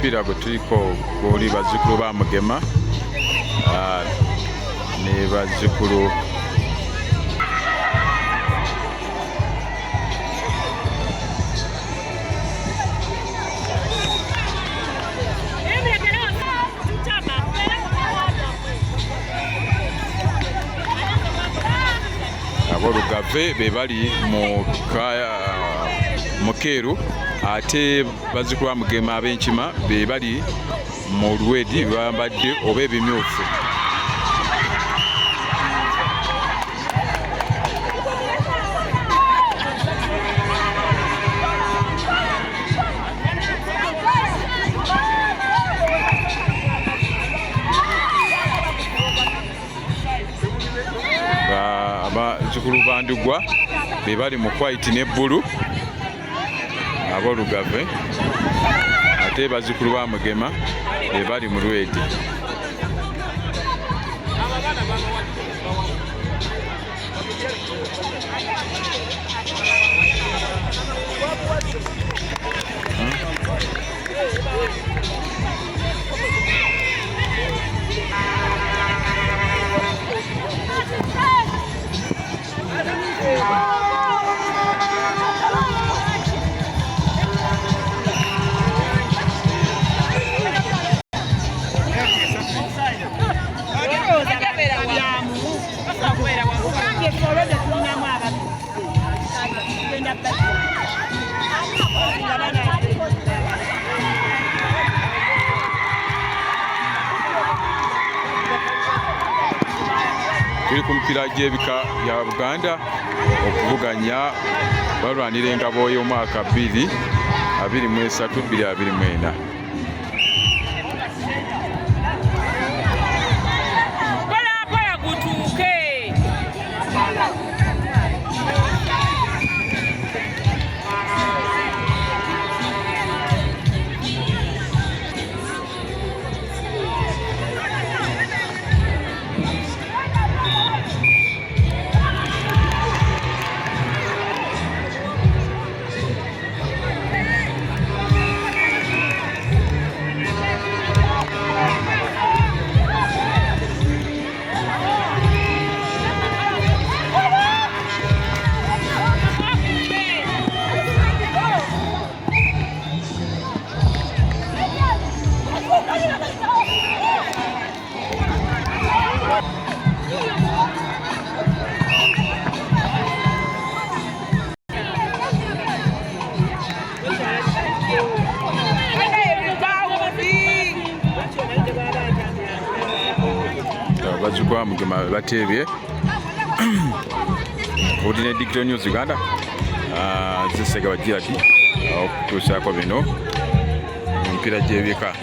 omupiira gwe tuliko gwoli bazzukulu ba Mugema ne bazzukulu Lugave be bali mu Keeru ate bazzukulu ba Mugema ab'Enkima be bali mu Lwedi bambadde oba ebimyufu. Abazzukulu ba Ndugwa be bali mu white ne bbulu abo Lugave ate bazzukulu ba Mugema be bali mu Lwedi. Tuli ku mipiira gy'ebika bya Buganda okuvuganya balwanira engabo y'omwaka 2023-2024. Bazzukulu ba Mugema bateebye Ordinary Digital News Uganda zisega bagira ati okutuusaako bino emipiira gy'ebika.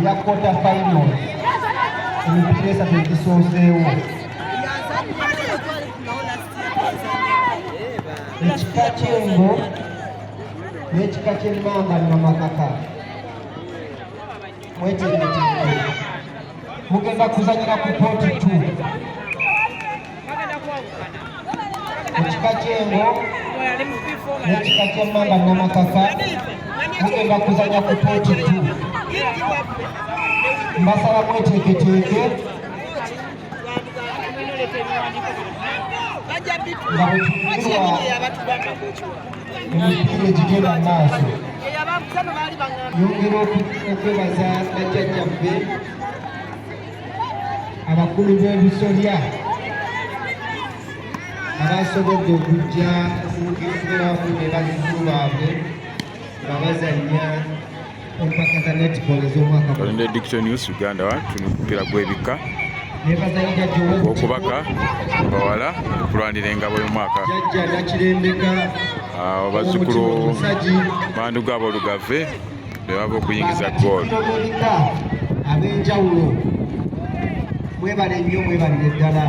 ya quarter final emipiira esatu egisoozeewo ekika ky'engo n'ekika ky'emmamba namakaka mwetegeteeke mugenda kuzanyira ku pooti 2 ekika ky'engo n'ekika ky'emmamba namakaka mugenda kuzanya ku pooti 2 mbasaba mweteeketeeke nga bwetumirwa emipiira egigenda mu maaso yongera okwebaza bajjajjaffe abakulu b'ebisolya abasobodde okujja okugeramu ne bazzukulu baabwe nga bazannya empaka za netball ez'omwaka Kalenda Diction News Uganda wa tunumpira gw'ebika okubaka bawala okulwanira engabo y'omwaka jjajja nakirembeka bazzukulu bandu gaabo Lugave be bava okuyingiza goal ab'enjawulo mwebale nnyo mwebalire ddala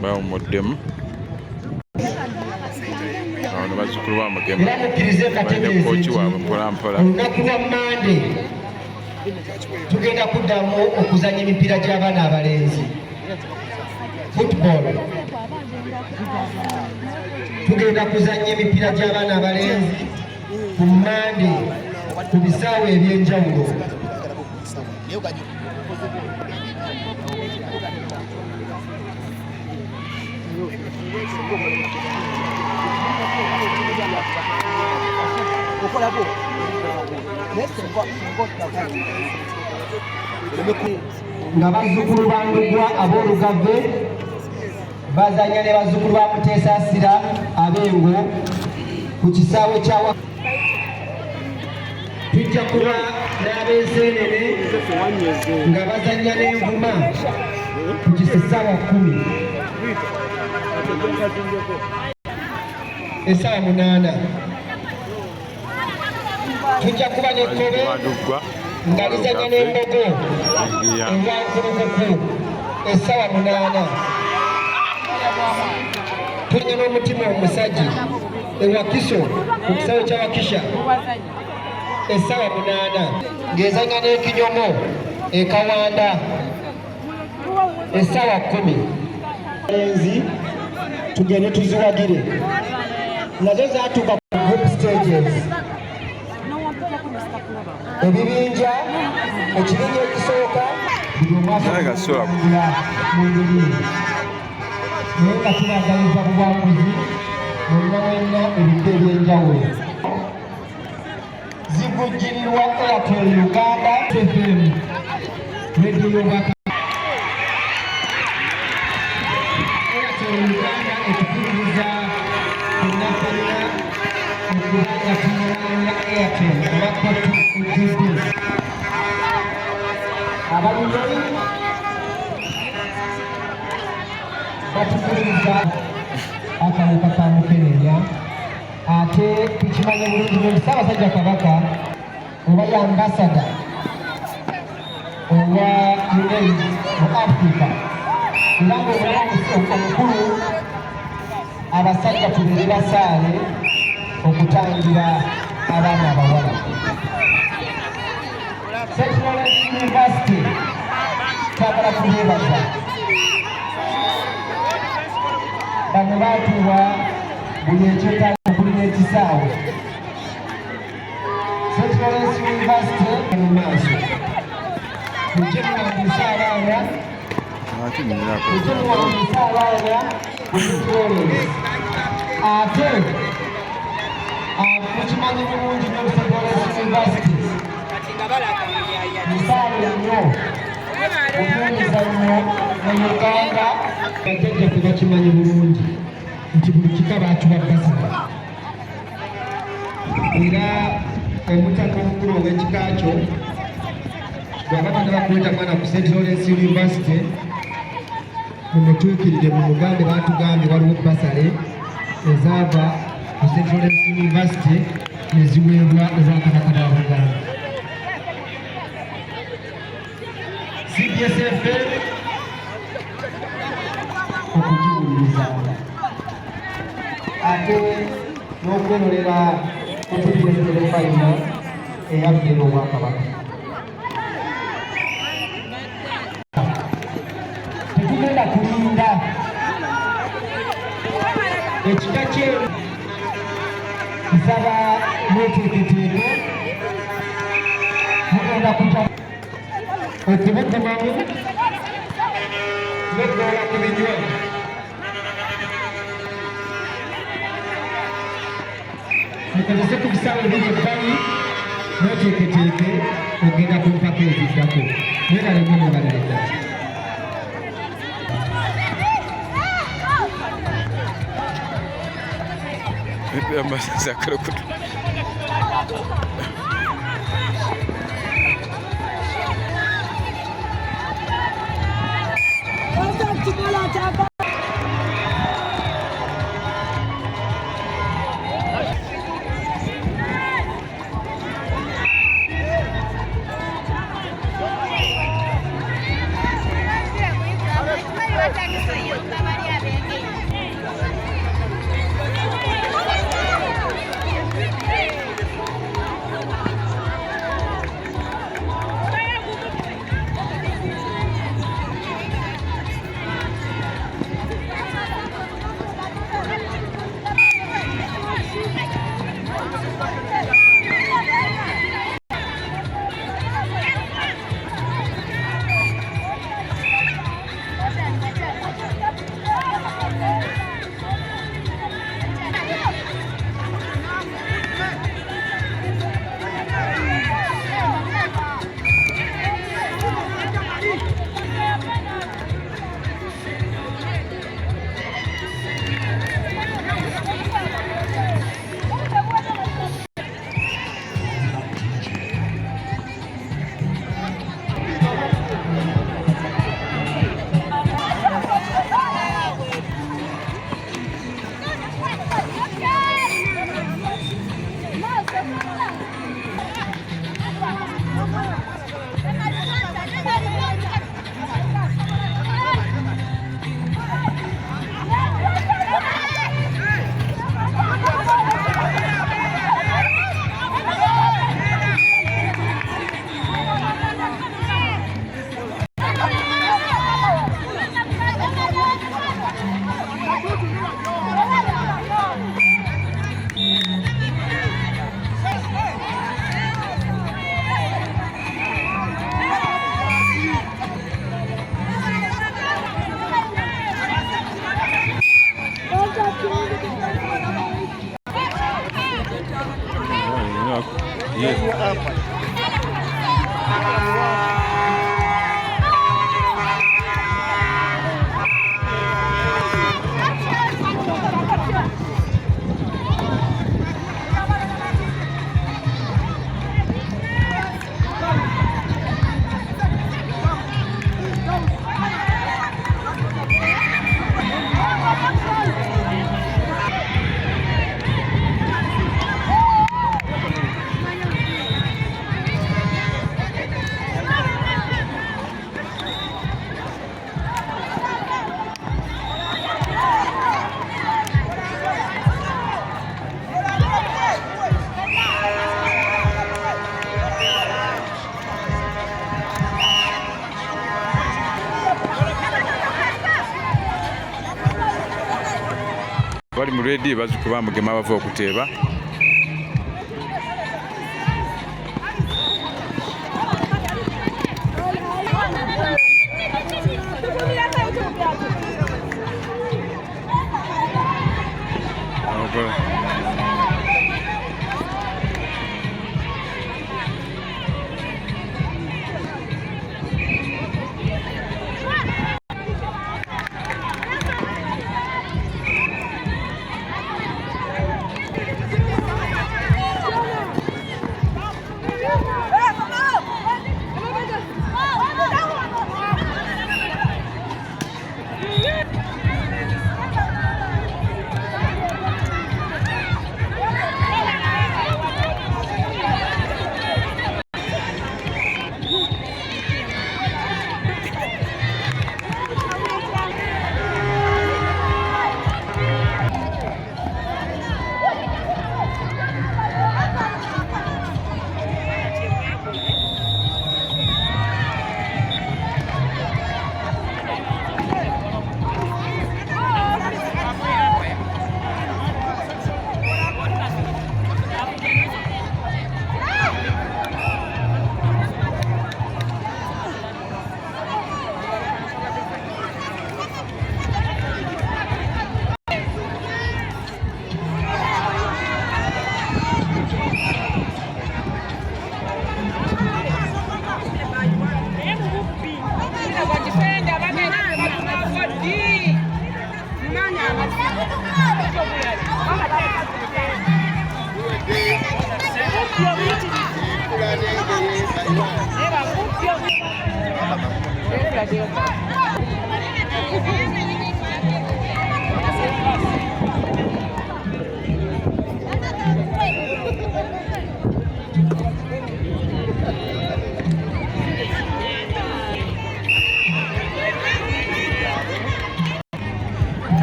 bawumuddemu bano bazzukulu bamugema balina kooki waabwe mpolampola olunaku lwa mande tugenda kuddamu okuzanya emipiira gy'abaana abalenzi football tugenda kuzanya emipiira gy'abaana abalenzi ku mande ku bisaawe eby'enjawulo nga bazzukulu ba Ndugwa ab'Olugave bazanya ne bazzukulu ba Muteesasira ab'Engo ku kisaawe kya tujja kuba n'ab'Enseenene nga bazanya n'Envuma ku kisaawa 10 essaawa 8 tujja kuba n'Ekkobe nga lizanya n'Embogo envankulukuku essaawa 8 tulina n'omutima omusajja ewakiso ku kisaawe kya Wakisha essaawa 8 ng'ezanya n'Ekinyomo ekawanda essaawa 10 enzi tugende tuziwagire nazo zaatuuka ku group stages ebibinja ekibinja ekisooka buli omwasoa mu ngeri naye nga tubagaliza buwanguzi mwenna wenna ebidde ebyenjawulo zivujjirirwa Airtel Uganda FM Radio Baka Airtel Uganda etukubiriza ennakalira okubanga tunyalanya Airtel abakotu ejjudde abalungi batukubiriza akaleka ka Mukenenya ate tukimanye bulungi nti Ssaabasajja Kabaka oba ye ambasada owa UAE mu Africa era ng'omulamuzi omukulu abasajja tubeere basaale okutangira abaana abawala. St. Lawrence University twagala kubeebaza bano baatuwa buli ekyetaaga okuli n'ekisaawe. St. Lawrence University mu maaso tujje muwandiisa abaana ate mukimanyi bulungi nnyo St. Lawrence University musaale nnyo okwemizannyo mu Uganda bajjajjaffe bakimanyi bulungi nti buli kika bakiwa basale era omutaka omukulu ow'ekika kyo bw'abadde bakweta mwana ku St. Lawrence University mumutuukiridde mu Buganda batugambye waliwo basale ezaava ku St. Lawrence University neziweebwa ez'Akabaka ba Buganda. CBSF okugiwuliriza ate n'okwenolera okubireetera fayina eyabbeera Obwakabaka. Tetugenda kulinda ekika kyeru nsaba mweteeketeeke mugenda kujja okubugumamu n'okugola ku binywa mukozese ku bisaawe ebiri ebbali mweteeketeeke ogenda ku mpaka eziddako mwebale nnyo mubalire ddala. bali mu reedi bazikuba mugema bava okuteeba.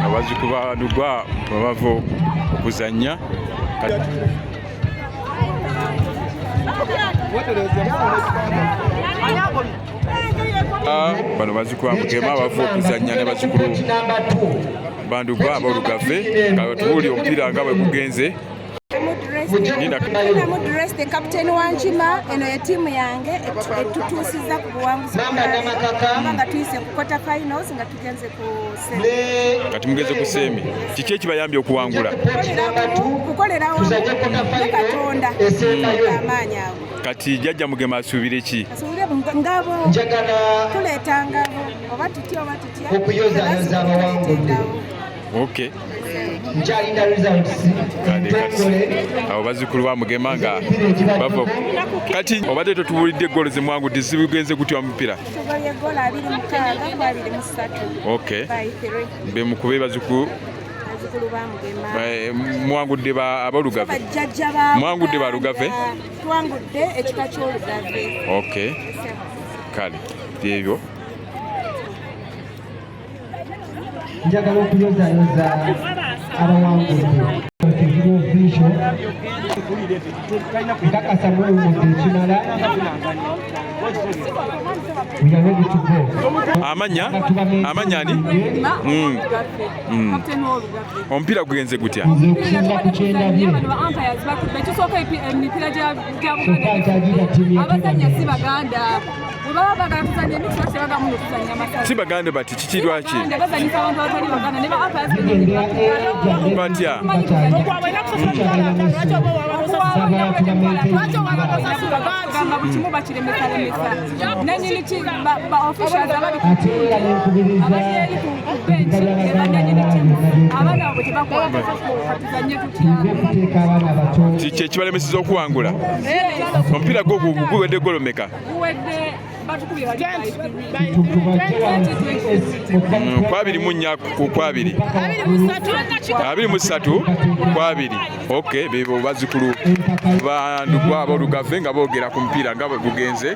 abazzukulu ba Lugwa bava okuzannya bano bazzukulu ba Mugema bava okuzannya ne bazzukulu ba Lugwa ab'Olugave nga tuwulira omupiira nga bwe gugenze. Mudreste kapiteni wa Nkima, eno ye tiimu yange etutuusiza ku buwanguzi nga tuyise ku quarter finals nga tugenze ku semi. Kati mugenze ku semi. Kiki ekibayambye okuwangula? Kukolera wamu ne Katonda amaanyi ago. Kati jjajja Mugema asuubire ki? Asuubire ngabo, tuleeta ngabo oba tutya okuyozaayoza abawangudde. Okay. Nkyalinda results. Abo bazzukulu ba Mugema nga bava. Kati obadde totuwulidde ggoolo ze mwangudde zibugenze gutya omupiira? Tugoye ggoolo 26 kwa 23. Okay. Be mukube bazzukulu mwangudde ab'Olugave. Mwangudde ba Lugave. Twangudde ekika ky'Olugave. Okay. Kale ebyo njagala okuyozaayoza abawangudde nkakasa muwumudde ekimala amanya ani? Omupiira gugenze gutya? okusinza ku kyendabye si Baganda bati kiki lwaki? Batya? Kiki ekibalemeseza okuwangula? Omupiira gwo guwedde ggoolo mmeka? Kwabiri mu nnya ku kwabiri 23 kwabiri. Okay, bebo bazzukulu ba Lugwa ab'Olugave nga boogera ku mupiira nga bwe gugenze.